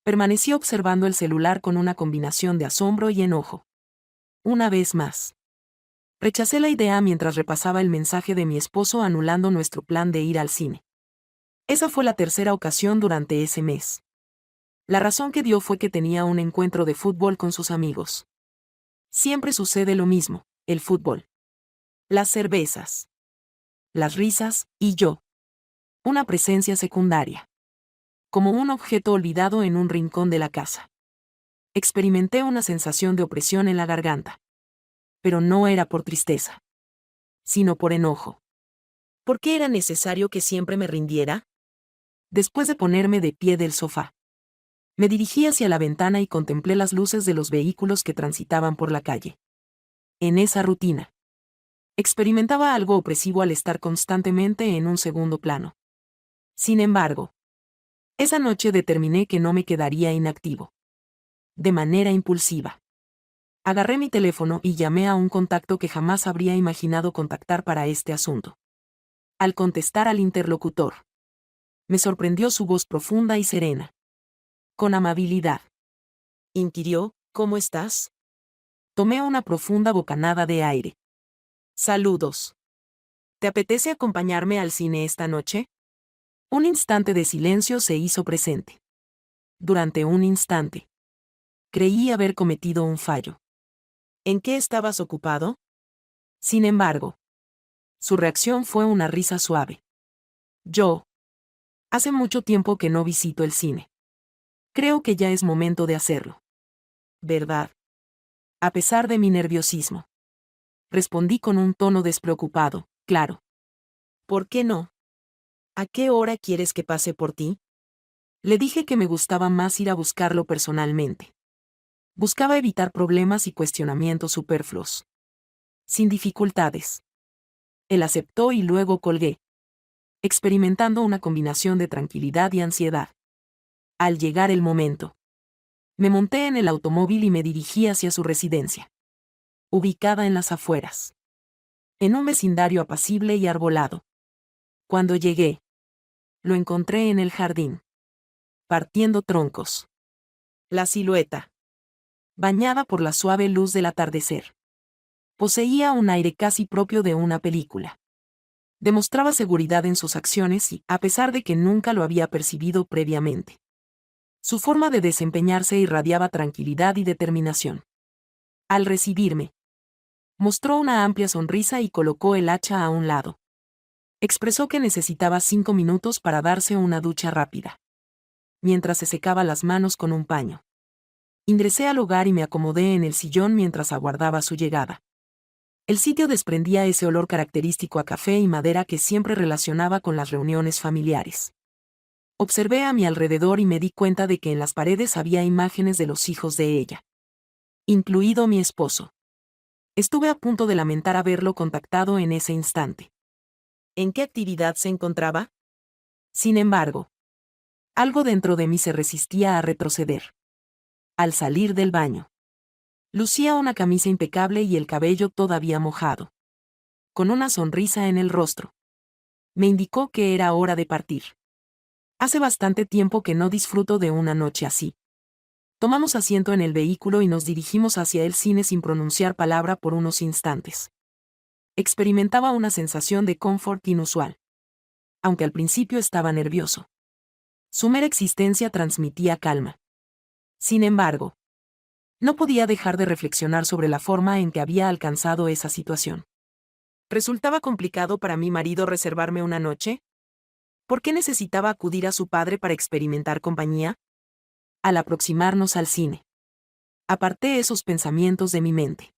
Permanecí observando el celular con una combinación de asombro y enojo. Una vez más. Rechacé la idea mientras repasaba el mensaje de mi esposo anulando nuestro plan de ir al cine. Esa fue la tercera ocasión durante ese mes. La razón que dio fue que tenía un encuentro de fútbol con sus amigos. Siempre sucede lo mismo, el fútbol. Las cervezas. Las risas, y yo. Una presencia secundaria. Como un objeto olvidado en un rincón de la casa. Experimenté una sensación de opresión en la garganta. Pero no era por tristeza, sino por enojo. ¿Por qué era necesario que siempre me rindiera? Después de ponerme de pie del sofá, me dirigí hacia la ventana y contemplé las luces de los vehículos que transitaban por la calle. En esa rutina, experimentaba algo opresivo al estar constantemente en un segundo plano. Sin embargo, esa noche determiné que no me quedaría inactivo. De manera impulsiva. Agarré mi teléfono y llamé a un contacto que jamás habría imaginado contactar para este asunto. Al contestar al interlocutor, me sorprendió su voz profunda y serena. Con amabilidad. Inquirió, ¿cómo estás? Tomé una profunda bocanada de aire. Saludos. ¿Te apetece acompañarme al cine esta noche? Un instante de silencio se hizo presente. Durante un instante. Creí haber cometido un fallo. ¿En qué estabas ocupado? Sin embargo, su reacción fue una risa suave. Hace mucho tiempo que no visito el cine. Creo que ya es momento de hacerlo. ¿Verdad? A pesar de mi nerviosismo. Respondí con un tono despreocupado, claro. ¿Por qué no? ¿A qué hora quieres que pase por ti? Le dije que me gustaba más ir a buscarlo personalmente. Buscaba evitar problemas y cuestionamientos superfluos. Sin dificultades. Él aceptó y luego colgué. Experimentando una combinación de tranquilidad y ansiedad. Al llegar el momento, me monté en el automóvil y me dirigí hacia su residencia. Ubicada en las afueras. En un vecindario apacible y arbolado. Cuando llegué, lo encontré en el jardín. Partiendo troncos. La silueta. Bañada por la suave luz del atardecer. Poseía un aire casi propio de una película. Demostraba seguridad en sus acciones y, a pesar de que nunca lo había percibido previamente, su forma de desempeñarse irradiaba tranquilidad y determinación. Al recibirme, mostró una amplia sonrisa y colocó el hacha a un lado. Expresó que necesitaba 5 minutos para darse una ducha rápida. Mientras se secaba las manos con un paño. Ingresé al hogar y me acomodé en el sillón mientras aguardaba su llegada. El sitio desprendía ese olor característico a café y madera que siempre relacionaba con las reuniones familiares. Observé a mi alrededor y me di cuenta de que en las paredes había imágenes de los hijos de ella. Incluido mi esposo. Estuve a punto de lamentar haberlo contactado en ese instante. ¿En qué actividad se encontraba? Sin embargo, algo dentro de mí se resistía a retroceder. Al salir del baño, lucía una camisa impecable y el cabello todavía mojado. Con una sonrisa en el rostro. Me indicó que era hora de partir. Hace bastante tiempo que no disfruto de una noche así. Tomamos asiento en el vehículo y nos dirigimos hacia el cine sin pronunciar palabra por unos instantes. Experimentaba una sensación de confort inusual. Aunque al principio estaba nervioso. Su mera existencia transmitía calma. Sin embargo, no podía dejar de reflexionar sobre la forma en que había alcanzado esa situación. ¿Resultaba complicado para mi marido reservarme una noche? ¿Por qué necesitaba acudir a su padre para experimentar compañía? Al aproximarnos al cine, aparté esos pensamientos de mi mente.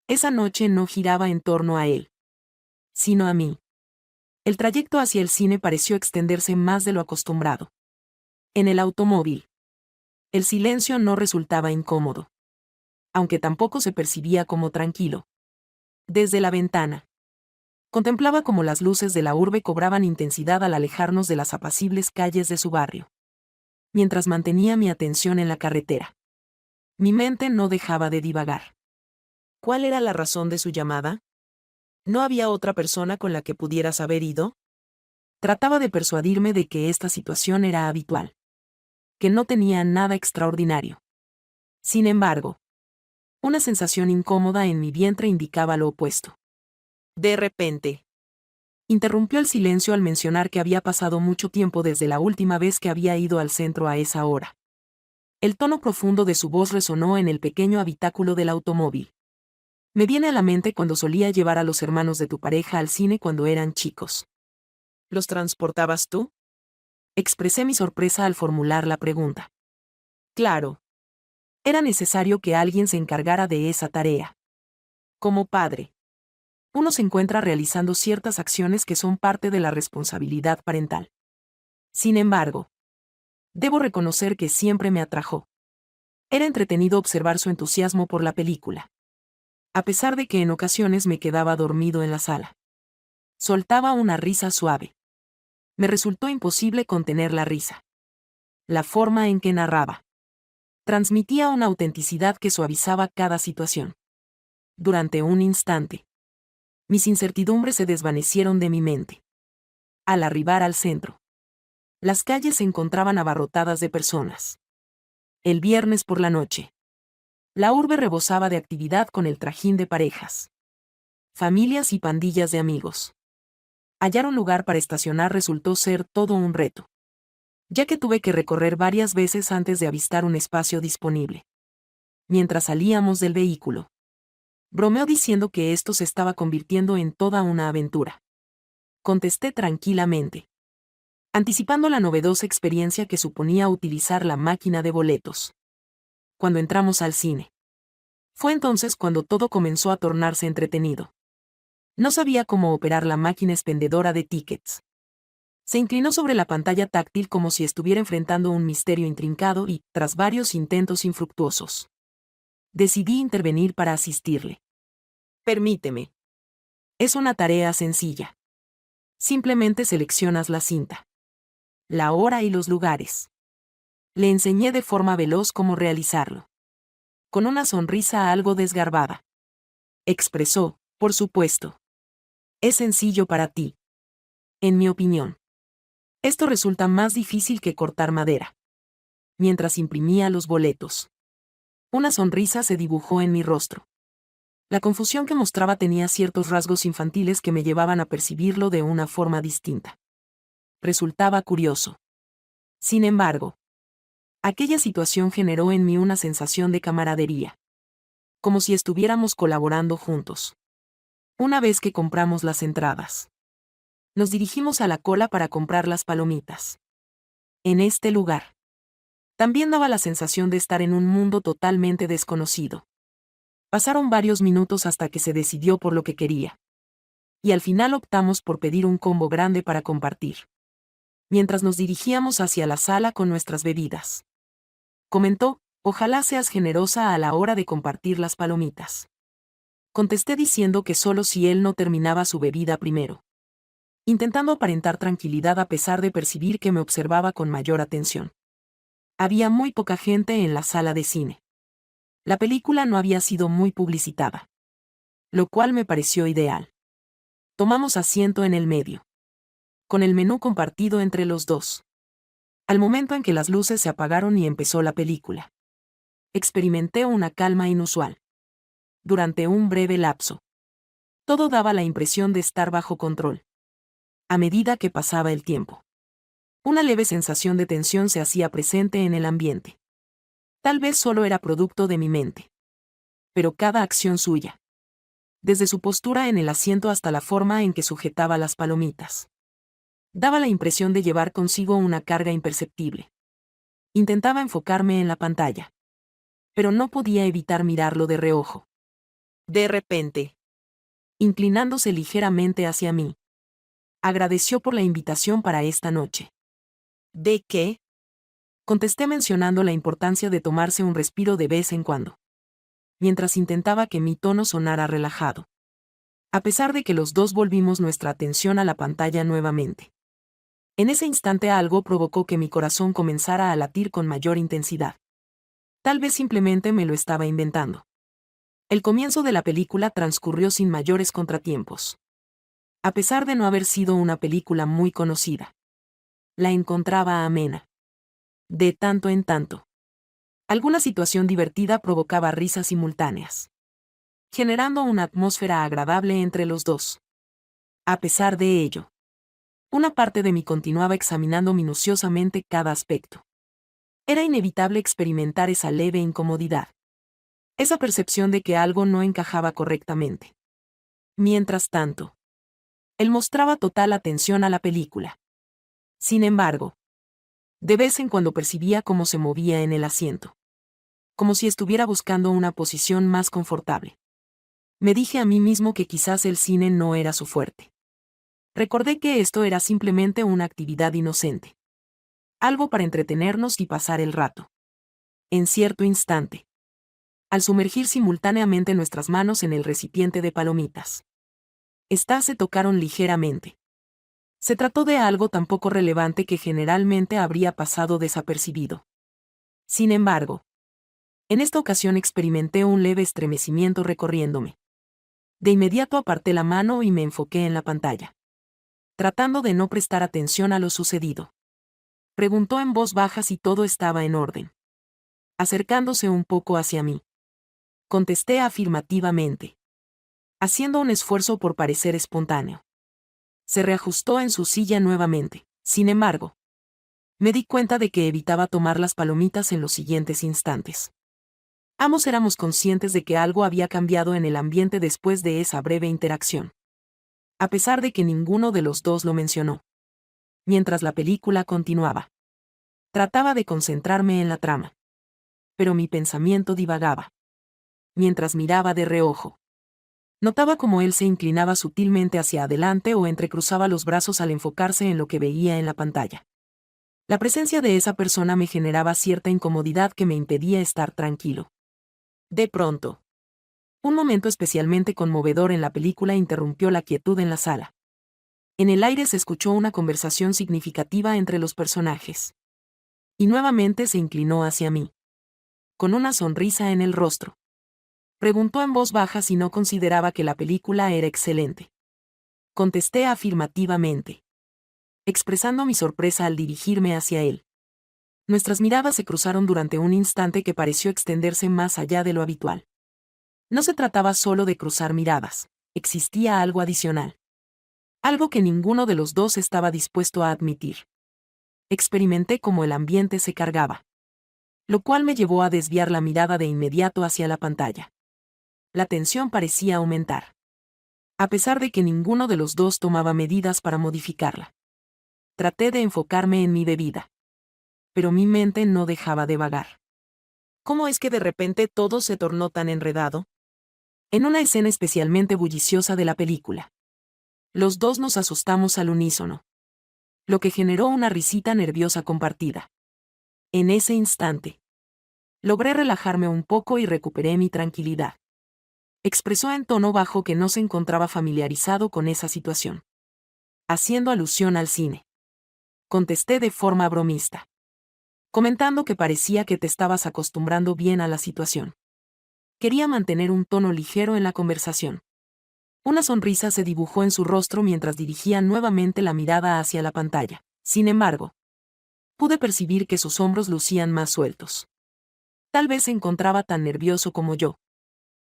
Esa noche no giraba en torno a él, sino a mí. El trayecto hacia el cine pareció extenderse más de lo acostumbrado. En el automóvil, el silencio no resultaba incómodo, aunque tampoco se percibía como tranquilo. Desde la ventana, contemplaba cómo las luces de la urbe cobraban intensidad al alejarnos de las apacibles calles de su barrio. Mientras mantenía mi atención en la carretera, mi mente no dejaba de divagar. ¿Cuál era la razón de su llamada? ¿No había otra persona con la que pudieras haber ido? Trataba de persuadirme de que esta situación era habitual. que no tenía nada extraordinario. Sin embargo, una sensación incómoda en mi vientre indicaba lo opuesto. De repente, interrumpió el silencio al mencionar que había pasado mucho tiempo desde la última vez que había ido al centro a esa hora. El tono profundo de su voz resonó en el pequeño habitáculo del automóvil. Me viene a la mente cuando solía llevar a los hermanos de tu pareja al cine cuando eran chicos. ¿Los transportabas tú? Expresé mi sorpresa al formular la pregunta. Claro. Era necesario que alguien se encargara de esa tarea. Como padre, uno se encuentra realizando ciertas acciones que son parte de la responsabilidad parental. Sin embargo, debo reconocer que siempre me atrajo. Era entretenido observar su entusiasmo por la película. A pesar de que en ocasiones me quedaba dormido en la sala. Soltaba una risa suave. Me resultó imposible contener la risa. La forma en que narraba transmitía una autenticidad que suavizaba cada situación. Durante un instante, mis incertidumbres se desvanecieron de mi mente. Al arribar al centro, las calles se encontraban abarrotadas de personas. El viernes por la noche, la urbe rebosaba de actividad con el trajín de parejas, familias y pandillas de amigos. Hallar un lugar para estacionar resultó ser todo un reto, ya que tuve que recorrer varias veces antes de avistar un espacio disponible. Mientras salíamos del vehículo, bromeó diciendo que esto se estaba convirtiendo en toda una aventura. Contesté tranquilamente, anticipando la novedosa experiencia que suponía utilizar la máquina de boletos. Cuando entramos al cine, fue entonces cuando todo comenzó a tornarse entretenido. No sabía cómo operar la máquina expendedora de tickets. Se inclinó sobre la pantalla táctil como si estuviera enfrentando un misterio intrincado y, tras varios intentos infructuosos, decidí intervenir para asistirle. Permíteme. Es una tarea sencilla. Simplemente seleccionas la cinta, la hora y los lugares. Le enseñé de forma veloz cómo realizarlo. Con una sonrisa algo desgarbada. Expresó, por supuesto. Es sencillo para ti. En mi opinión, esto resulta más difícil que cortar madera. Mientras imprimía los boletos, una sonrisa se dibujó en mi rostro. La confusión que mostraba tenía ciertos rasgos infantiles que me llevaban a percibirlo de una forma distinta. Resultaba curioso. Sin embargo, aquella situación generó en mí una sensación de camaradería. Como si estuviéramos colaborando juntos. Una vez que compramos las entradas, nos dirigimos a la cola para comprar las palomitas. En este lugar, también daba la sensación de estar en un mundo totalmente desconocido. Pasaron varios minutos hasta que se decidió por lo que quería. Y al final optamos por pedir un combo grande para compartir. Mientras nos dirigíamos hacia la sala con nuestras bebidas. Comentó, ojalá seas generosa a la hora de compartir las palomitas. Contesté diciendo que solo si él no terminaba su bebida primero. Intentando aparentar tranquilidad a pesar de percibir que me observaba con mayor atención. Había muy poca gente en la sala de cine. La película no había sido muy publicitada. Lo cual me pareció ideal. Tomamos asiento en el medio. Con el menú compartido entre los dos. Al momento en que las luces se apagaron y empezó la película, experimenté una calma inusual. Durante un breve lapso, todo daba la impresión de estar bajo control. A medida que pasaba el tiempo, una leve sensación de tensión se hacía presente en el ambiente. Tal vez solo era producto de mi mente. Pero cada acción suya, desde su postura en el asiento hasta la forma en que sujetaba las palomitas, daba la impresión de llevar consigo una carga imperceptible. Intentaba enfocarme en la pantalla, pero no podía evitar mirarlo de reojo. De repente, inclinándose ligeramente hacia mí, agradeció por la invitación para esta noche. ¿De qué? Contesté mencionando la importancia de tomarse un respiro de vez en cuando, mientras intentaba que mi tono sonara relajado. A pesar de que los dos volvimos nuestra atención a la pantalla nuevamente. En ese instante algo provocó que mi corazón comenzara a latir con mayor intensidad. Tal vez simplemente me lo estaba inventando. El comienzo de la película transcurrió sin mayores contratiempos. A pesar de no haber sido una película muy conocida, la encontraba amena. De tanto en tanto, alguna situación divertida provocaba risas simultáneas, generando una atmósfera agradable entre los dos. A pesar de ello, una parte de mí continuaba examinando minuciosamente cada aspecto. Era inevitable experimentar esa leve incomodidad, esa percepción de que algo no encajaba correctamente. Mientras tanto, él mostraba total atención a la película. Sin embargo, de vez en cuando percibía cómo se movía en el asiento, como si estuviera buscando una posición más confortable. Me dije a mí mismo que quizás el cine no era su fuerte. Recordé que esto era simplemente una actividad inocente, algo para entretenernos y pasar el rato. En cierto instante, al sumergir simultáneamente nuestras manos en el recipiente de palomitas, estas se tocaron ligeramente. Se trató de algo tan poco relevante que generalmente habría pasado desapercibido. Sin embargo, en esta ocasión experimenté un leve estremecimiento recorriéndome. De inmediato aparté la mano y me enfoqué en la pantalla, tratando de no prestar atención a lo sucedido. Preguntó en voz baja si todo estaba en orden, acercándose un poco hacia mí. Contesté afirmativamente, haciendo un esfuerzo por parecer espontáneo. Se reajustó en su silla nuevamente. Sin embargo, me di cuenta de que evitaba tomar las palomitas en los siguientes instantes. Ambos éramos conscientes de que algo había cambiado en el ambiente después de esa breve interacción, a pesar de que ninguno de los dos lo mencionó. Mientras la película continuaba, trataba de concentrarme en la trama, pero mi pensamiento divagaba. Mientras miraba de reojo, notaba cómo él se inclinaba sutilmente hacia adelante o entrecruzaba los brazos al enfocarse en lo que veía en la pantalla. La presencia de esa persona me generaba cierta incomodidad que me impedía estar tranquilo. De pronto, un momento especialmente conmovedor en la película interrumpió la quietud en la sala. En el aire se escuchó una conversación significativa entre los personajes. Y nuevamente se inclinó hacia mí, con una sonrisa en el rostro. Preguntó en voz baja si no consideraba que la película era excelente. Contesté afirmativamente, expresando mi sorpresa al dirigirme hacia él. Nuestras miradas se cruzaron durante un instante que pareció extenderse más allá de lo habitual. No se trataba solo de cruzar miradas, existía algo adicional. Algo que ninguno de los dos estaba dispuesto a admitir. Experimenté cómo el ambiente se cargaba, lo cual me llevó a desviar la mirada de inmediato hacia la pantalla. La tensión parecía aumentar, a pesar de que ninguno de los dos tomaba medidas para modificarla. Traté de enfocarme en mi bebida, pero mi mente no dejaba de vagar. ¿Cómo es que de repente todo se tornó tan enredado? En una escena especialmente bulliciosa de la película, los dos nos asustamos al unísono, lo que generó una risita nerviosa compartida. En ese instante, logré relajarme un poco y recuperé mi tranquilidad. Expresó en tono bajo que no se encontraba familiarizado con esa situación, haciendo alusión al cine. Contesté de forma bromista, comentando que parecía que te estabas acostumbrando bien a la situación. Quería mantener un tono ligero en la conversación. Una sonrisa se dibujó en su rostro mientras dirigía nuevamente la mirada hacia la pantalla. Sin embargo, pude percibir que sus hombros lucían más sueltos. Tal vez se encontraba tan nervioso como yo.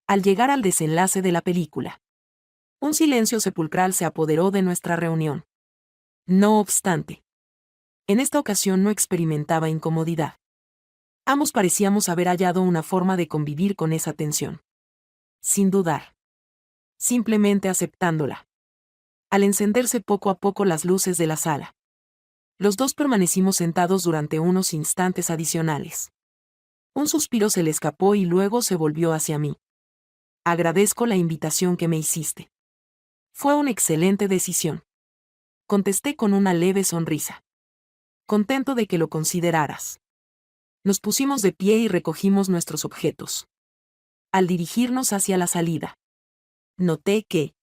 Al llegar al desenlace de la película, un silencio sepulcral se apoderó de nuestra reunión. No obstante, en esta ocasión no experimentaba incomodidad. Ambos parecíamos haber hallado una forma de convivir con esa tensión. Sin dudar. Simplemente aceptándola. Al encenderse poco a poco las luces de la sala, los dos permanecimos sentados durante unos instantes adicionales. Un suspiro se le escapó y luego se volvió hacia mí. Agradezco la invitación que me hiciste. Fue una excelente decisión. Contesté con una leve sonrisa. Contento de que lo consideraras. Nos pusimos de pie y recogimos nuestros objetos. Al dirigirnos hacia la salida, noté que,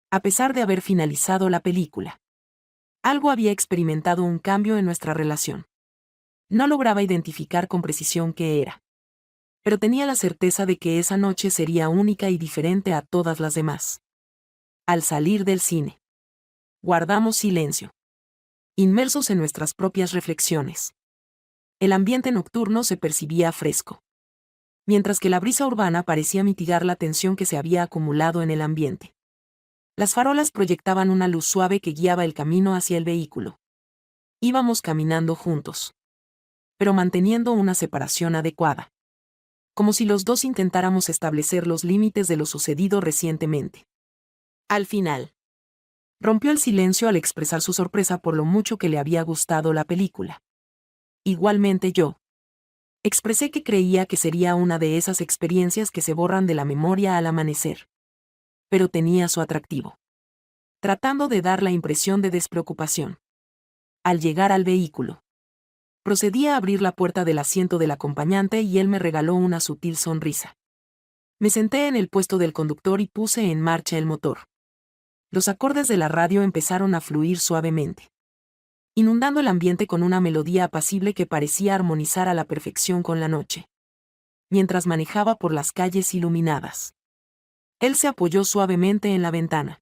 a pesar de haber finalizado la película, algo había experimentado un cambio en nuestra relación. No lograba identificar con precisión qué era, pero tenía la certeza de que esa noche sería única y diferente a todas las demás. Al salir del cine, guardamos silencio, inmersos en nuestras propias reflexiones. El ambiente nocturno se percibía fresco, mientras que la brisa urbana parecía mitigar la tensión que se había acumulado en el ambiente. Las farolas proyectaban una luz suave que guiaba el camino hacia el vehículo. Íbamos caminando juntos, pero manteniendo una separación adecuada, como si los dos intentáramos establecer los límites de lo sucedido recientemente. Al final, rompió el silencio al expresar su sorpresa por lo mucho que le había gustado la película. Igualmente yo expresé que creía que sería una de esas experiencias que se borran de la memoria al amanecer. Pero tenía su atractivo, tratando de dar la impresión de despreocupación. Al llegar al vehículo, procedí a abrir la puerta del asiento del acompañante y él me regaló una sutil sonrisa. Me senté en el puesto del conductor y puse en marcha el motor. Los acordes de la radio empezaron a fluir suavemente, inundando el ambiente con una melodía apacible que parecía armonizar a la perfección con la noche. Mientras manejaba por las calles iluminadas, él se apoyó suavemente en la ventana,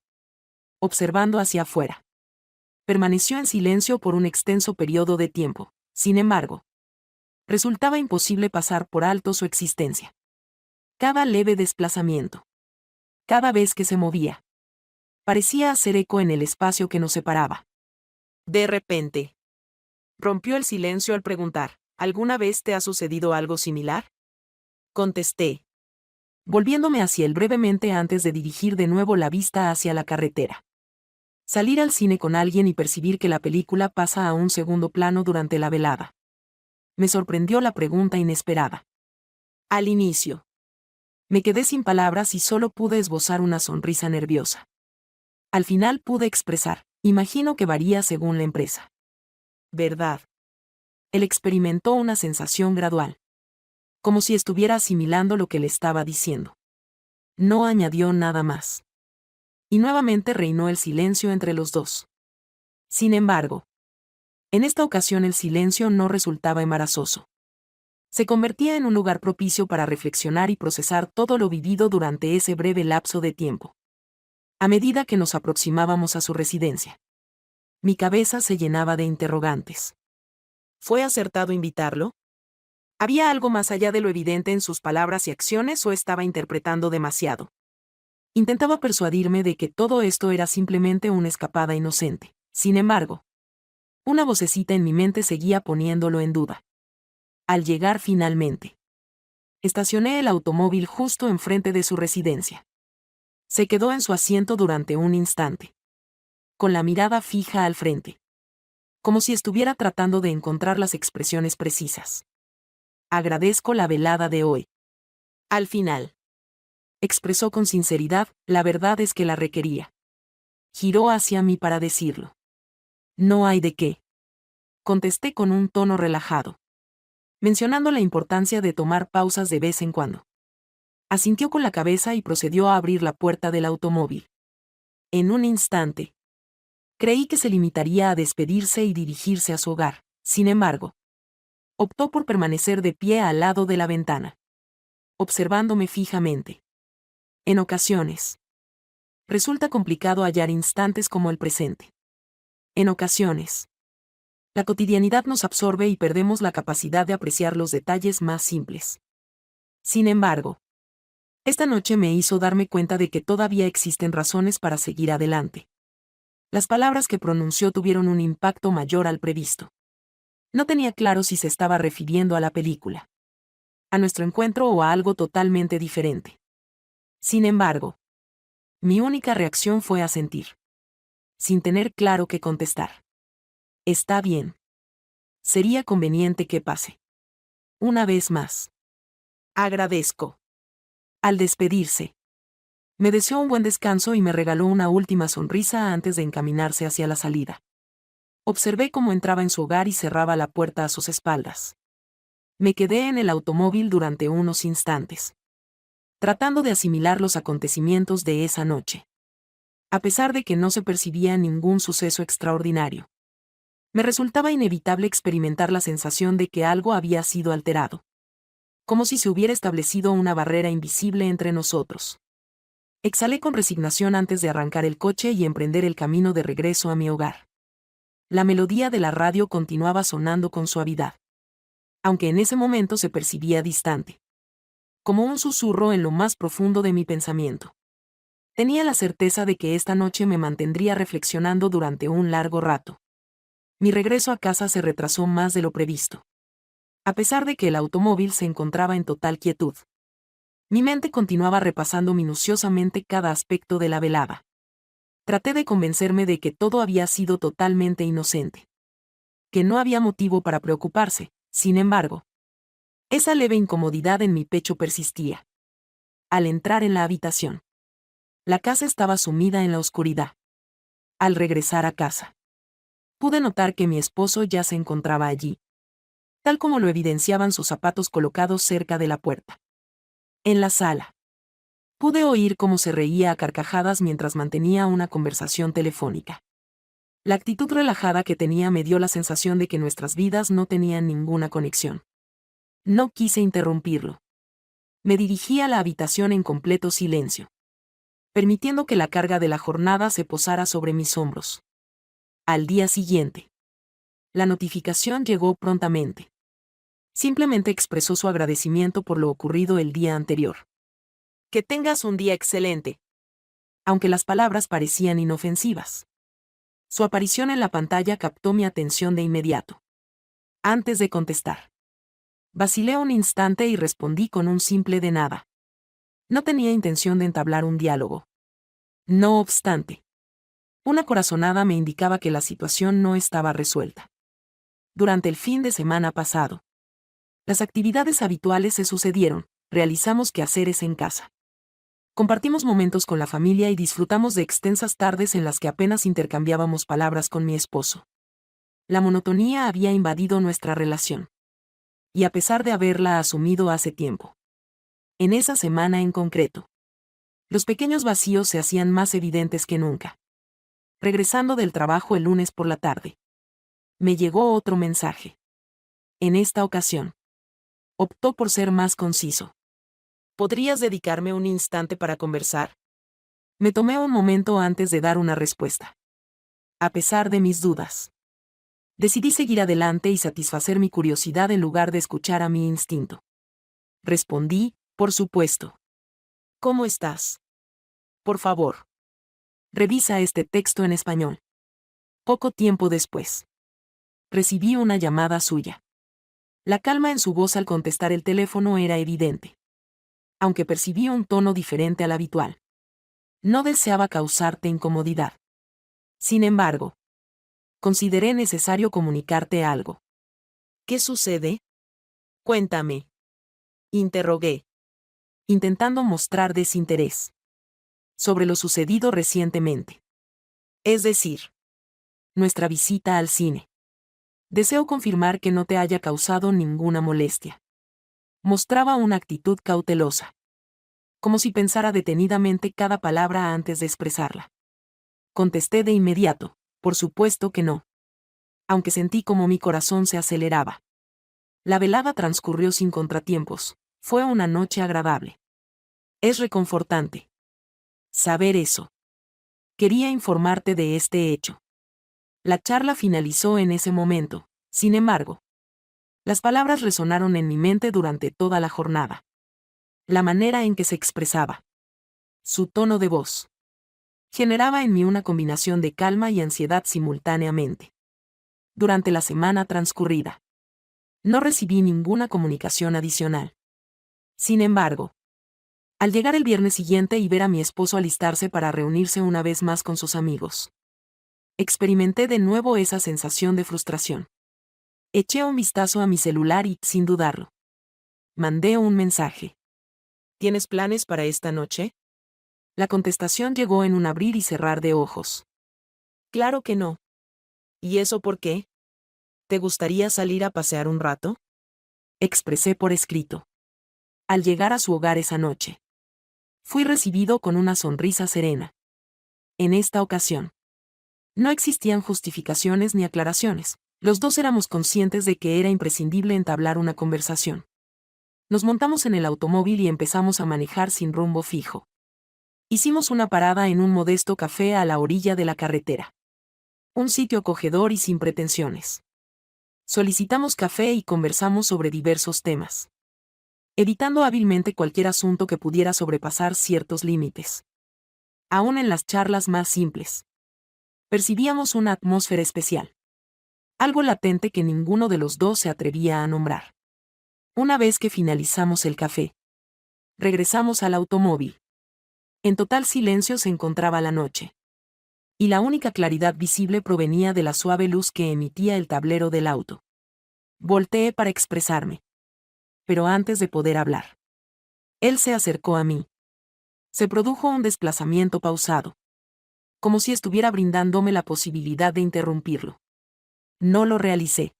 observando hacia afuera. Permaneció en silencio por un extenso periodo de tiempo. Sin embargo, resultaba imposible pasar por alto su existencia. Cada leve desplazamiento, cada vez que se movía, parecía hacer eco en el espacio que nos separaba. De repente, rompió el silencio al preguntar, ¿alguna vez te ha sucedido algo similar? Contesté, volviéndome hacia él brevemente antes de dirigir de nuevo la vista hacia la carretera. Salir al cine con alguien y percibir que la película pasa a un segundo plano durante la velada. Me sorprendió la pregunta inesperada. Al inicio, me quedé sin palabras y solo pude esbozar una sonrisa nerviosa. Al final pude expresar, imagino que varía según la empresa. ¿Verdad? Él experimentó una sensación gradual, como si estuviera asimilando lo que le estaba diciendo. No añadió nada más. Y nuevamente reinó el silencio entre los dos. Sin embargo, en esta ocasión el silencio no resultaba embarazoso. Se convertía en un lugar propicio para reflexionar y procesar todo lo vivido durante ese breve lapso de tiempo. A medida que nos aproximábamos a su residencia, mi cabeza se llenaba de interrogantes. ¿Fue acertado invitarlo? ¿Había algo más allá de lo evidente en sus palabras y acciones o estaba interpretando demasiado? Intentaba persuadirme de que todo esto era simplemente una escapada inocente. Sin embargo, una vocecita en mi mente seguía poniéndolo en duda. Al llegar finalmente, estacioné el automóvil justo enfrente de su residencia. Se quedó en su asiento durante un instante, con la mirada fija al frente, como si estuviera tratando de encontrar las expresiones precisas. Agradezco la velada de hoy. Al final, expresó con sinceridad, la verdad es que la requería. Giró hacia mí para decirlo. No hay de qué. Contesté con un tono relajado, mencionando la importancia de tomar pausas de vez en cuando. Asintió con la cabeza y procedió a abrir la puerta del automóvil. En un instante, creí que se limitaría a despedirse y dirigirse a su hogar. Sin embargo, optó por permanecer de pie al lado de la ventana, observándome fijamente. En ocasiones, resulta complicado hallar instantes como el presente. En ocasiones, la cotidianidad nos absorbe y perdemos la capacidad de apreciar los detalles más simples. Sin embargo, esta noche me hizo darme cuenta de que todavía existen razones para seguir adelante. Las palabras que pronunció tuvieron un impacto mayor al previsto. No tenía claro si se estaba refiriendo a la película, a nuestro encuentro o a algo totalmente diferente. Sin embargo, mi única reacción fue asentir, sin tener claro qué contestar. Está bien. Sería conveniente que pase. Una vez más. Agradezco. Al despedirse, me deseó un buen descanso y me regaló una última sonrisa antes de encaminarse hacia la salida. Observé cómo entraba en su hogar y cerraba la puerta a sus espaldas. Me quedé en el automóvil durante unos instantes, tratando de asimilar los acontecimientos de esa noche. A pesar de que no se percibía ningún suceso extraordinario, me resultaba inevitable experimentar la sensación de que algo había sido alterado, como si se hubiera establecido una barrera invisible entre nosotros. Exhalé con resignación antes de arrancar el coche y emprender el camino de regreso a mi hogar. La melodía de la radio continuaba sonando con suavidad, aunque en ese momento se percibía distante, como un susurro en lo más profundo de mi pensamiento. Tenía la certeza de que esta noche me mantendría reflexionando durante un largo rato. Mi regreso a casa se retrasó más de lo previsto. A pesar de que el automóvil se encontraba en total quietud, mi mente continuaba repasando minuciosamente cada aspecto de la velada. Traté de convencerme de que todo había sido totalmente inocente, que no había motivo para preocuparse. Sin embargo, esa leve incomodidad en mi pecho persistía. Al entrar en la habitación, la casa estaba sumida en la oscuridad. Al regresar a casa, pude notar que mi esposo ya se encontraba allí, tal como lo evidenciaban sus zapatos colocados cerca de la puerta. En la sala, pude oír cómo se reía a carcajadas mientras mantenía una conversación telefónica. La actitud relajada que tenía me dio la sensación de que nuestras vidas no tenían ninguna conexión. No quise interrumpirlo. Me dirigí a la habitación en completo silencio, permitiendo que la carga de la jornada se posara sobre mis hombros. Al día siguiente, la notificación llegó prontamente. Simplemente expresó su agradecimiento por lo ocurrido el día anterior. Que tengas un día excelente. Aunque las palabras parecían inofensivas, su aparición en la pantalla captó mi atención de inmediato. Antes de contestar, vacilé un instante y respondí con un simple de nada. No tenía intención de entablar un diálogo. No obstante, una corazonada me indicaba que la situación no estaba resuelta. Durante el fin de semana pasado, las actividades habituales se sucedieron, realizamos quehaceres en casa. Compartimos momentos con la familia y disfrutamos de extensas tardes en las que apenas intercambiábamos palabras con mi esposo. La monotonía había invadido nuestra relación. Y a pesar de haberla asumido hace tiempo, en esa semana en concreto, los pequeños vacíos se hacían más evidentes que nunca. Regresando del trabajo el lunes por la tarde, me llegó otro mensaje. En esta ocasión, optó por ser más conciso. ¿Podrías dedicarme un instante para conversar? Me tomé un momento antes de dar una respuesta. A pesar de mis dudas, decidí seguir adelante y satisfacer mi curiosidad en lugar de escuchar a mi instinto. Respondí, por supuesto. ¿Cómo estás? Por favor, revisa este texto en español. Poco tiempo después, recibí una llamada suya. La calma en su voz al contestar el teléfono era evidente, aunque percibí un tono diferente al habitual. No deseaba causarte incomodidad. Sin embargo, consideré necesario comunicarte algo. ¿Qué sucede? Cuéntame. Interrogué, intentando mostrar desinterés sobre lo sucedido recientemente. Es decir, nuestra visita al cine. Deseo confirmar que no te haya causado ninguna molestia. Mostraba una actitud cautelosa, como si pensara detenidamente cada palabra antes de expresarla. Contesté de inmediato, por supuesto que no. Aunque sentí como mi corazón se aceleraba. La velada transcurrió sin contratiempos, fue una noche agradable. Es reconfortante saber eso. Quería informarte de este hecho. La charla finalizó en ese momento, sin embargo. Las palabras resonaron en mi mente durante toda la jornada. La manera en que se expresaba, su tono de voz, generaba en mí una combinación de calma y ansiedad simultáneamente. Durante la semana transcurrida, no recibí ninguna comunicación adicional. Sin embargo, al llegar el viernes siguiente y ver a mi esposo alistarse para reunirse una vez más con sus amigos, experimenté de nuevo esa sensación de frustración. Eché un vistazo a mi celular y, sin dudarlo, mandé un mensaje. ¿Tienes planes para esta noche? La contestación llegó en un abrir y cerrar de ojos. Claro que no. ¿Y eso por qué? ¿Te gustaría salir a pasear un rato? Expresé por escrito. Al llegar a su hogar esa noche, fui recibido con una sonrisa serena. En esta ocasión, no existían justificaciones ni aclaraciones. Los dos éramos conscientes de que era imprescindible entablar una conversación. Nos montamos en el automóvil y empezamos a manejar sin rumbo fijo. Hicimos una parada en un modesto café a la orilla de la carretera. Un sitio acogedor y sin pretensiones. Solicitamos café y conversamos sobre diversos temas, evitando hábilmente cualquier asunto que pudiera sobrepasar ciertos límites. Aún en las charlas más simples, percibíamos una atmósfera especial. Algo latente que ninguno de los dos se atrevía a nombrar. Una vez que finalizamos el café, regresamos al automóvil. En total silencio se encontraba la noche, y la única claridad visible provenía de la suave luz que emitía el tablero del auto. Volteé para expresarme. Pero antes de poder hablar, él se acercó a mí. Se produjo un desplazamiento pausado, como si estuviera brindándome la posibilidad de interrumpirlo. No lo realicé.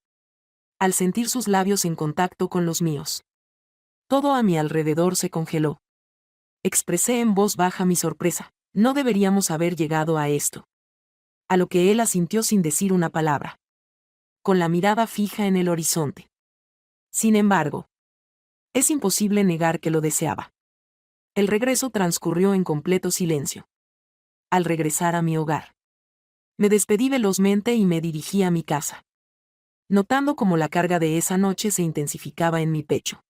Al sentir sus labios en contacto con los míos, todo a mi alrededor se congeló. Expresé en voz baja mi sorpresa. No deberíamos haber llegado a esto. A lo que él asintió sin decir una palabra, con la mirada fija en el horizonte. Sin embargo, es imposible negar que lo deseaba. El regreso transcurrió en completo silencio. Al regresar a mi hogar, me despedí velozmente y me dirigí a mi casa, notando cómo la carga de esa noche se intensificaba en mi pecho.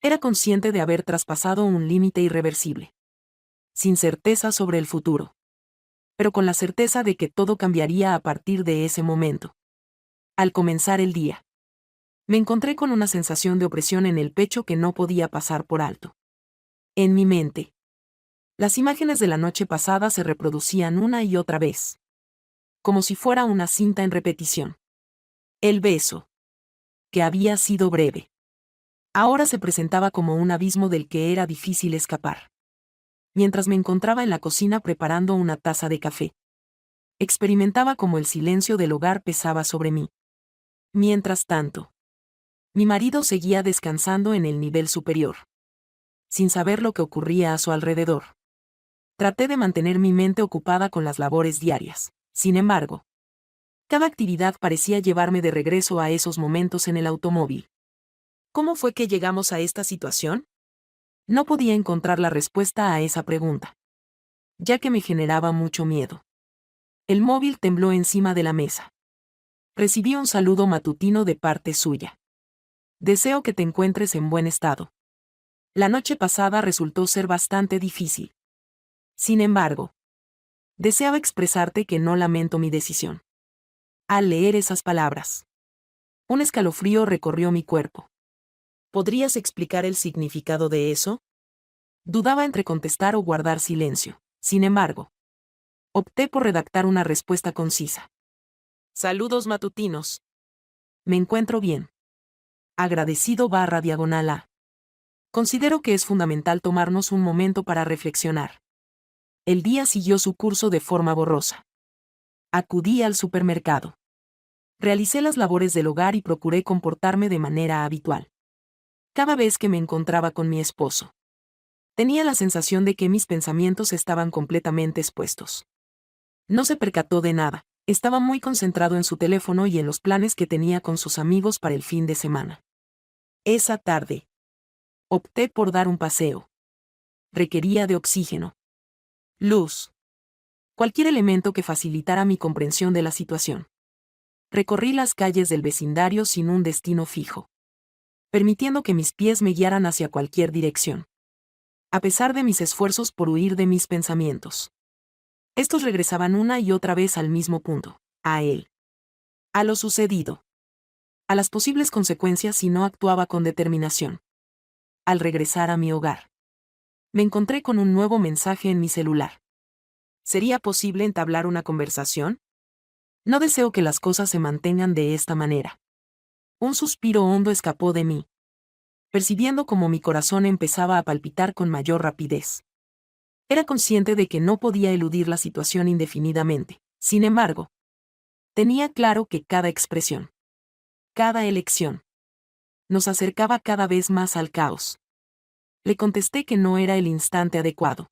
Era consciente de haber traspasado un límite irreversible, sin certeza sobre el futuro, pero con la certeza de que todo cambiaría a partir de ese momento. Al comenzar el día, me encontré con una sensación de opresión en el pecho que no podía pasar por alto. En mi mente, las imágenes de la noche pasada se reproducían una y otra vez, como si fuera una cinta en repetición. El beso, que había sido breve, ahora se presentaba como un abismo del que era difícil escapar. Mientras me encontraba en la cocina preparando una taza de café, experimentaba como el silencio del hogar pesaba sobre mí. Mientras tanto, mi marido seguía descansando en el nivel superior, sin saber lo que ocurría a su alrededor. Traté de mantener mi mente ocupada con las labores diarias. Sin embargo, cada actividad parecía llevarme de regreso a esos momentos en el automóvil. ¿Cómo fue que llegamos a esta situación? No podía encontrar la respuesta a esa pregunta, ya que me generaba mucho miedo. El móvil tembló encima de la mesa. Recibí un saludo matutino de parte suya. Deseo que te encuentres en buen estado. La noche pasada resultó ser bastante difícil. Sin embargo, deseaba expresarte que no lamento mi decisión. Al leer esas palabras, un escalofrío recorrió mi cuerpo. ¿Podrías explicar el significado de eso? Dudaba entre contestar o guardar silencio. Sin embargo, opté por redactar una respuesta concisa. Saludos matutinos. Me encuentro bien. Agradecido /diagonal A. Considero que es fundamental tomarnos un momento para reflexionar. El día siguió su curso de forma borrosa. Acudí al supermercado. Realicé las labores del hogar y procuré comportarme de manera habitual. Cada vez que me encontraba con mi esposo, tenía la sensación de que mis pensamientos estaban completamente expuestos. No se percató de nada, estaba muy concentrado en su teléfono y en los planes que tenía con sus amigos para el fin de semana. Esa tarde, opté por dar un paseo. Requería de oxígeno, luz, cualquier elemento que facilitara mi comprensión de la situación. Recorrí las calles del vecindario sin un destino fijo, permitiendo que mis pies me guiaran hacia cualquier dirección. A pesar de mis esfuerzos por huir de mis pensamientos, estos regresaban una y otra vez al mismo punto, a él, a lo sucedido, a las posibles consecuencias si no actuaba con determinación. Al regresar a mi hogar, me encontré con un nuevo mensaje en mi celular. ¿Sería posible entablar una conversación? No deseo que las cosas se mantengan de esta manera. Un suspiro hondo escapó de mí, percibiendo cómo mi corazón empezaba a palpitar con mayor rapidez. Era consciente de que no podía eludir la situación indefinidamente. Sin embargo, tenía claro que cada expresión, cada elección, nos acercaba cada vez más al caos. Le contesté que no era el instante adecuado.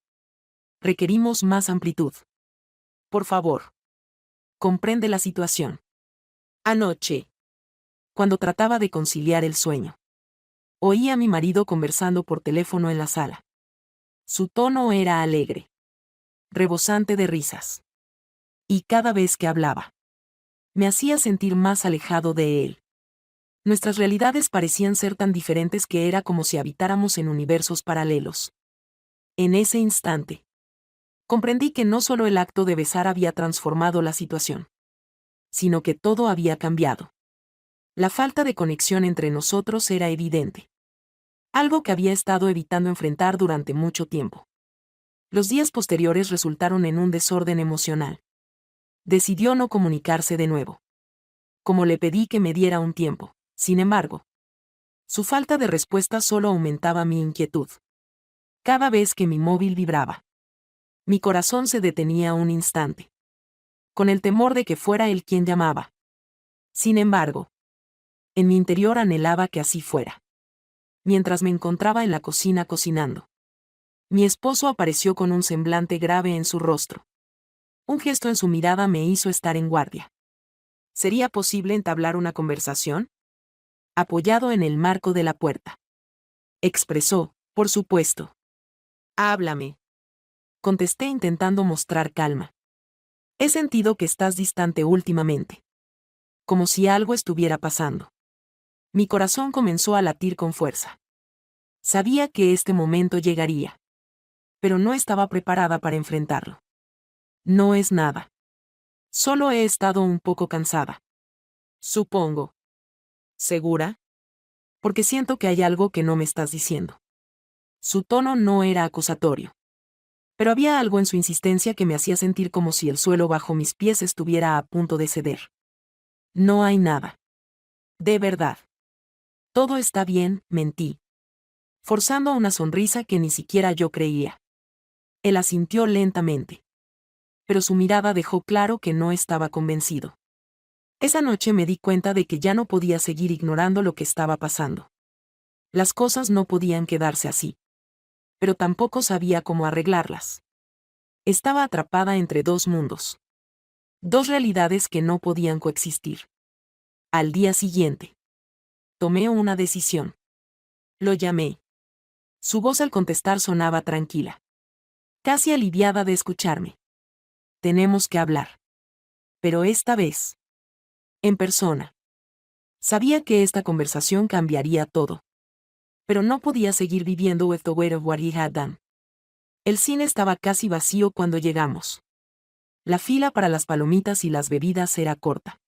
Requerimos más amplitud. Por favor, comprende la situación. Anoche, cuando trataba de conciliar el sueño, oí a mi marido conversando por teléfono en la sala. Su tono era alegre, rebosante de risas. Y cada vez que hablaba, me hacía sentir más alejado de él. Nuestras realidades parecían ser tan diferentes que era como si habitáramos en universos paralelos. En ese instante, comprendí que no solo el acto de besar había transformado la situación, sino que todo había cambiado. La falta de conexión entre nosotros era evidente. Algo que había estado evitando enfrentar durante mucho tiempo. Los días posteriores resultaron en un desorden emocional. Decidió no comunicarse de nuevo. Como le pedí que me diera un tiempo, sin embargo, su falta de respuesta solo aumentaba mi inquietud. Cada vez que mi móvil vibraba, mi corazón se detenía un instante, con el temor de que fuera él quien llamaba. Sin embargo, en mi interior anhelaba que así fuera. Mientras me encontraba en la cocina cocinando, mi esposo apareció con un semblante grave en su rostro. Un gesto en su mirada me hizo estar en guardia. ¿Sería posible entablar una conversación? Apoyado en el marco de la puerta, expresó, por supuesto. Háblame. Contesté intentando mostrar calma. He sentido que estás distante últimamente. Como si algo estuviera pasando. Mi corazón comenzó a latir con fuerza. Sabía que este momento llegaría. Pero no estaba preparada para enfrentarlo. No es nada. Solo he estado un poco cansada. Supongo. ¿Segura? Porque siento que hay algo que no me estás diciendo. Su tono no era acusatorio. Pero había algo en su insistencia que me hacía sentir como si el suelo bajo mis pies estuviera a punto de ceder. No hay nada. De verdad. Todo está bien, mentí. Forzando una sonrisa que ni siquiera yo creía. Él asintió lentamente. Pero su mirada dejó claro que no estaba convencido. Esa noche me di cuenta de que ya no podía seguir ignorando lo que estaba pasando. Las cosas no podían quedarse así. Pero tampoco sabía cómo arreglarlas. Estaba atrapada entre dos mundos. Dos realidades que no podían coexistir. Al día siguiente, tomé una decisión. Lo llamé. Su voz al contestar sonaba tranquila. Casi aliviada de escucharme. Tenemos que hablar. Pero esta vez, en persona. Sabía que esta conversación cambiaría todo. Pero no podía seguir viviendo with the weight of what he had done. El cine estaba casi vacío cuando llegamos. La fila para las palomitas y las bebidas era corta.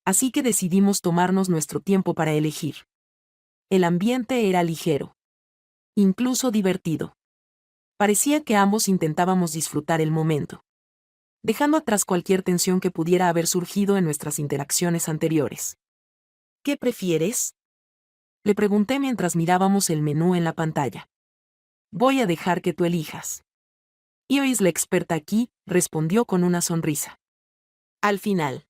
Así que decidimos tomarnos nuestro tiempo para elegir. El ambiente era ligero. Incluso divertido. Parecía que ambos intentábamos disfrutar el momento, dejando atrás cualquier tensión que pudiera haber surgido en nuestras interacciones anteriores. ¿Qué prefieres? Le pregunté mientras mirábamos el menú en la pantalla. Voy a dejar que tú elijas. Iris, la experta aquí, respondió con una sonrisa. Al final,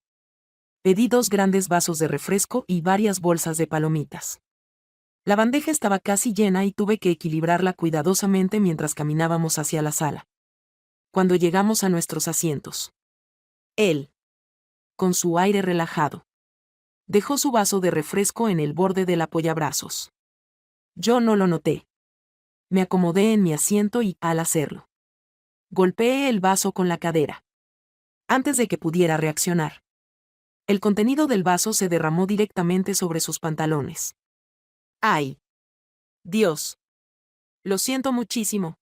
pedí 2 grandes vasos de refresco y varias bolsas de palomitas. La bandeja estaba casi llena y tuve que equilibrarla cuidadosamente mientras caminábamos hacia la sala. Cuando llegamos a nuestros asientos, él, con su aire relajado, dejó su vaso de refresco en el borde del apoyabrazos. Yo no lo noté. Me acomodé en mi asiento y, al hacerlo, golpeé el vaso con la cadera. Antes de que pudiera reaccionar, el contenido del vaso se derramó directamente sobre sus pantalones. ¡Ay! Dios. Lo siento muchísimo.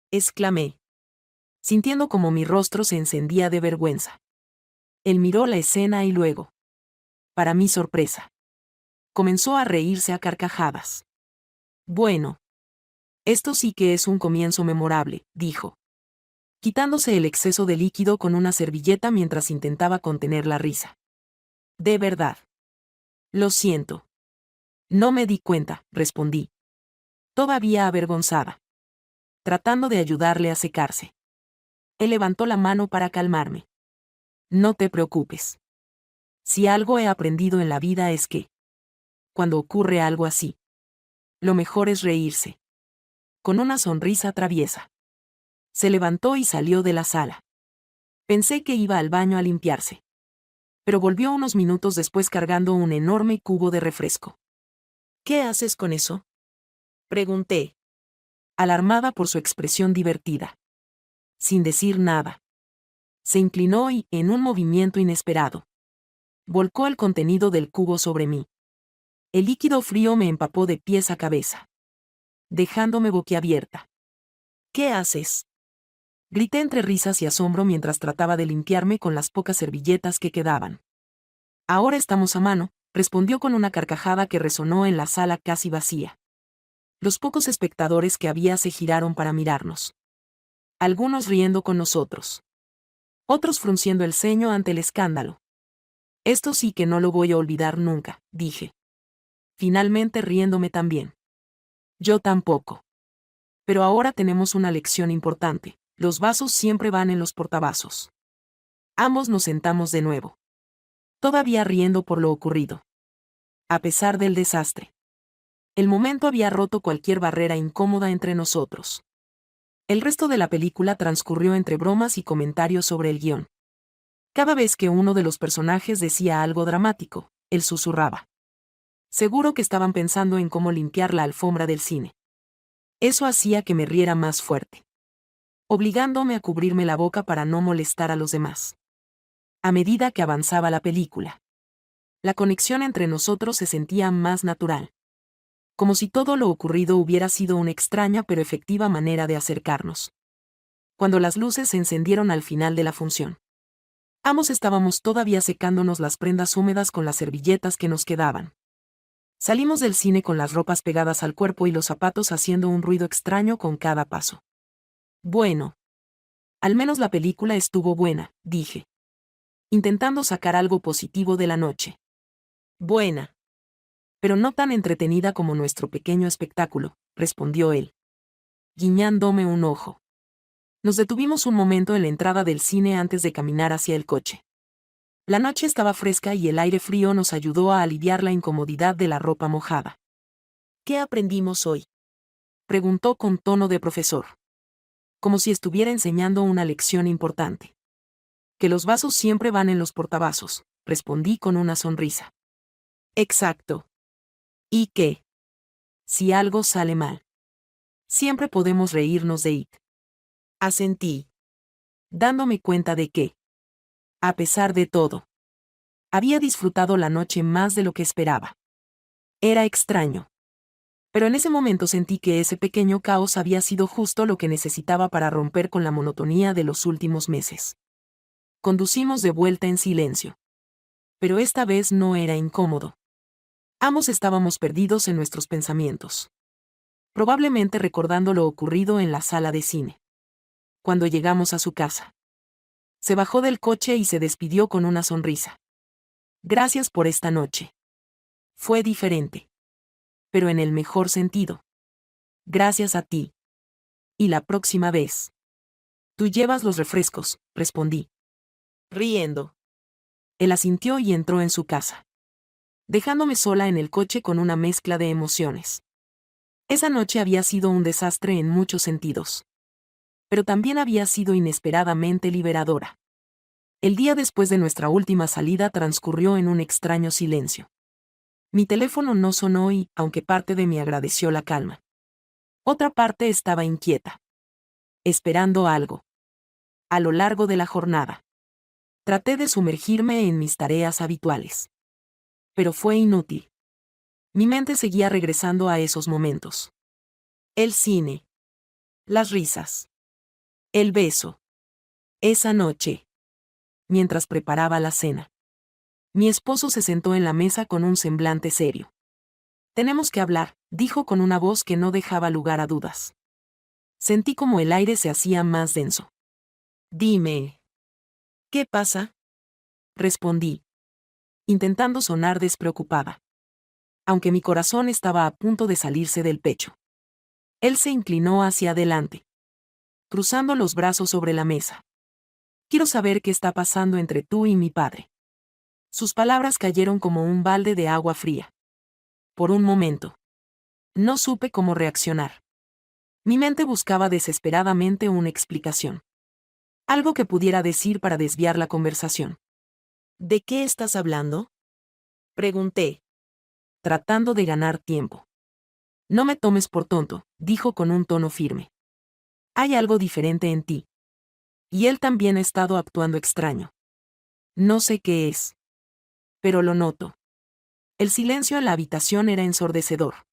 Exclamé, sintiendo como mi rostro se encendía de vergüenza. Él miró la escena y luego, para mi sorpresa, comenzó a reírse a carcajadas. Bueno. Esto sí que es un comienzo memorable, dijo, quitándose el exceso de líquido con una servilleta mientras intentaba contener la risa. De verdad. Lo siento. No me di cuenta, respondí, todavía avergonzada, tratando de ayudarle a secarse. Él levantó la mano para calmarme. No te preocupes. Si algo he aprendido en la vida es que, cuando ocurre algo así, lo mejor es reírse. Con una sonrisa traviesa. Se levantó y salió de la sala. Pensé que iba al baño a limpiarse. Pero volvió unos minutos después cargando un enorme cubo de refresco. ¿Qué haces con eso? Pregunté, alarmada por su expresión divertida. Sin decir nada. Se inclinó y, en un movimiento inesperado, volcó el contenido del cubo sobre mí. El líquido frío me empapó de pies a cabeza, dejándome boquiabierta. ¿Qué haces? Grité entre risas y asombro mientras trataba de limpiarme con las pocas servilletas que quedaban. Ahora estamos a mano, respondió con una carcajada que resonó en la sala casi vacía. Los pocos espectadores que había se giraron para mirarnos. Algunos riendo con nosotros. Otros frunciendo el ceño ante el escándalo. Esto sí que no lo voy a olvidar nunca, dije. Finalmente riéndome también. Yo tampoco. Pero ahora tenemos una lección importante. Los vasos siempre van en los portavasos. Ambos nos sentamos de nuevo. Todavía riendo por lo ocurrido. A pesar del desastre. El momento había roto cualquier barrera incómoda entre nosotros. El resto de la película transcurrió entre bromas y comentarios sobre el guión. Cada vez que uno de los personajes decía algo dramático, él susurraba. Seguro que estaban pensando en cómo limpiar la alfombra del cine. Eso hacía que me riera más fuerte, obligándome a cubrirme la boca para no molestar a los demás. A medida que avanzaba la película, la conexión entre nosotros se sentía más natural. Como si todo lo ocurrido hubiera sido una extraña pero efectiva manera de acercarnos. Cuando las luces se encendieron al final de la función, ambos estábamos todavía secándonos las prendas húmedas con las servilletas que nos quedaban. Salimos del cine con las ropas pegadas al cuerpo y los zapatos haciendo un ruido extraño con cada paso. Bueno. Al menos la película estuvo buena, dije, intentando sacar algo positivo de la noche. Buena. Pero no tan entretenida como nuestro pequeño espectáculo, respondió él, guiñándome un ojo. Nos detuvimos un momento en la entrada del cine antes de caminar hacia el coche. La noche estaba fresca y el aire frío nos ayudó a aliviar la incomodidad de la ropa mojada. ¿Qué aprendimos hoy?, preguntó con tono de profesor. Como si estuviera enseñando una lección importante. Que los vasos siempre van en los portavasos, respondí con una sonrisa. Exacto. ¿Y qué? Si algo sale mal, siempre podemos reírnos de it. Asentí, dándome cuenta de que, a pesar de todo, había disfrutado la noche más de lo que esperaba. Era extraño. Pero en ese momento sentí que ese pequeño caos había sido justo lo que necesitaba para romper con la monotonía de los últimos meses. Conducimos de vuelta en silencio. Pero esta vez no era incómodo. Ambos estábamos perdidos en nuestros pensamientos. Probablemente recordando lo ocurrido en la sala de cine. Cuando llegamos a su casa, se bajó del coche y se despidió con una sonrisa. Gracias por esta noche. Fue diferente. Pero en el mejor sentido. Gracias a ti. Y la próxima vez. Tú llevas los refrescos, respondí, riendo. Él asintió y entró en su casa, dejándome sola en el coche con una mezcla de emociones. Esa noche había sido un desastre en muchos sentidos. Pero también había sido inesperadamente liberadora. El día después de nuestra última salida transcurrió en un extraño silencio. Mi teléfono no sonó y, aunque parte de mí agradeció la calma, otra parte estaba inquieta. Esperando algo. A lo largo de la jornada, traté de sumergirme en mis tareas habituales. Pero fue inútil. Mi mente seguía regresando a esos momentos. El cine. Las risas. El beso. Esa noche. Mientras preparaba la cena. Mi esposo se sentó en la mesa con un semblante serio. Tenemos que hablar, dijo con una voz que no dejaba lugar a dudas. Sentí como el aire se hacía más denso. Dime. ¿Qué pasa?, respondí, intentando sonar despreocupada. Aunque mi corazón estaba a punto de salirse del pecho. Él se inclinó hacia adelante, cruzando los brazos sobre la mesa. Quiero saber qué está pasando entre tú y mi padre. Sus palabras cayeron como un balde de agua fría. Por un momento, no supe cómo reaccionar. Mi mente buscaba desesperadamente una explicación. Algo que pudiera decir para desviar la conversación. ¿De qué estás hablando?, pregunté, tratando de ganar tiempo. No me tomes por tonto, dijo con un tono firme. Hay algo diferente en ti. Y él también ha estado actuando extraño. No sé qué es. Pero lo noto. El silencio en la habitación era ensordecedor.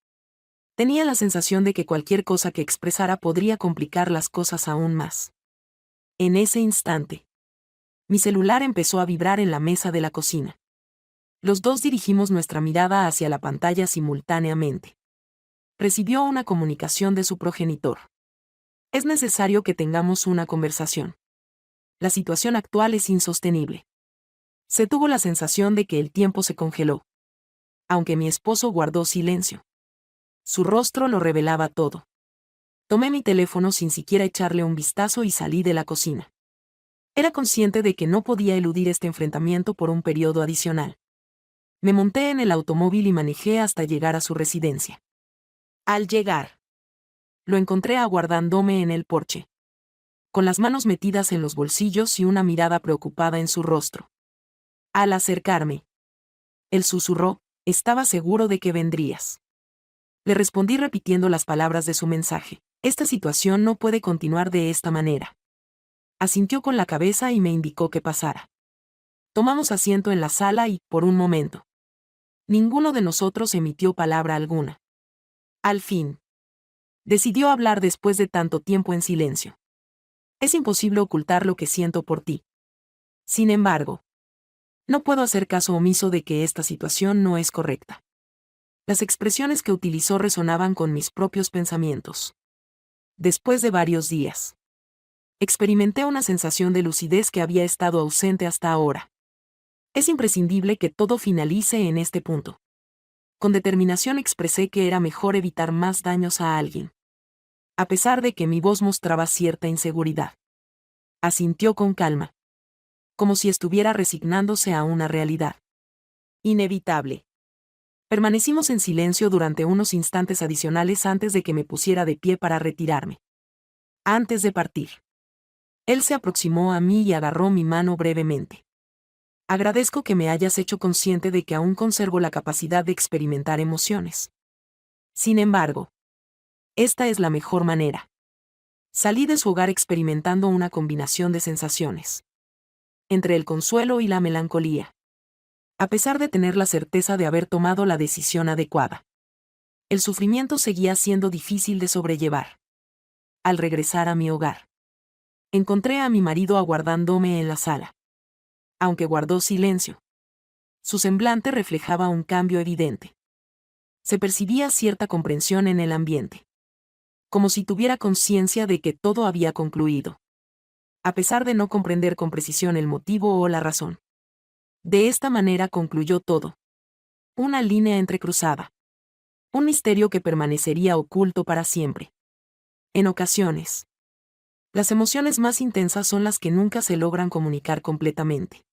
Tenía la sensación de que cualquier cosa que expresara podría complicar las cosas aún más. En ese instante, mi celular empezó a vibrar en la mesa de la cocina. Los dos dirigimos nuestra mirada hacia la pantalla simultáneamente. Recibió una comunicación de su progenitor. Es necesario que tengamos una conversación. La situación actual es insostenible. Se tuvo la sensación de que el tiempo se congeló. Aunque mi esposo guardó silencio. Su rostro lo revelaba todo. Tomé mi teléfono sin siquiera echarle un vistazo y salí de la cocina. Era consciente de que no podía eludir este enfrentamiento por un periodo adicional. Me monté en el automóvil y manejé hasta llegar a su residencia. Al llegar, lo encontré aguardándome en el porche, con las manos metidas en los bolsillos y una mirada preocupada en su rostro. Al acercarme, él susurró, «Estaba seguro de que vendrías». Le respondí repitiendo las palabras de su mensaje. «Esta situación no puede continuar de esta manera». Asintió con la cabeza y me indicó que pasara. Tomamos asiento en la sala y, por un momento, ninguno de nosotros emitió palabra alguna. Al fin, decidió hablar después de tanto tiempo en silencio. «Es imposible ocultar lo que siento por ti. Sin embargo, no puedo hacer caso omiso de que esta situación no es correcta». Las expresiones que utilizó resonaban con mis propios pensamientos. Después de varios días, experimenté una sensación de lucidez que había estado ausente hasta ahora. Es imprescindible que todo finalice en este punto. Con determinación expresé que era mejor evitar más daños a alguien. A pesar de que mi voz mostraba cierta inseguridad. Asintió con calma. Como si estuviera resignándose a una realidad inevitable. Permanecimos en silencio durante unos instantes adicionales antes de que me pusiera de pie para retirarme. Antes de partir, él se aproximó a mí y agarró mi mano brevemente. «Agradezco que me hayas hecho consciente de que aún conservo la capacidad de experimentar emociones. Sin embargo, esta es la mejor manera». Salí de su hogar experimentando una combinación de sensaciones. Entre el consuelo y la melancolía. A pesar de tener la certeza de haber tomado la decisión adecuada. El sufrimiento seguía siendo difícil de sobrellevar. Al regresar a mi hogar, encontré a mi marido aguardándome en la sala. Aunque guardó silencio, su semblante reflejaba un cambio evidente. Se percibía cierta comprensión en el ambiente. Como si tuviera conciencia de que todo había concluido. A pesar de no comprender con precisión el motivo o la razón. De esta manera concluyó todo. Una línea entrecruzada. Un misterio que permanecería oculto para siempre. En ocasiones, las emociones más intensas son las que nunca se logran comunicar completamente.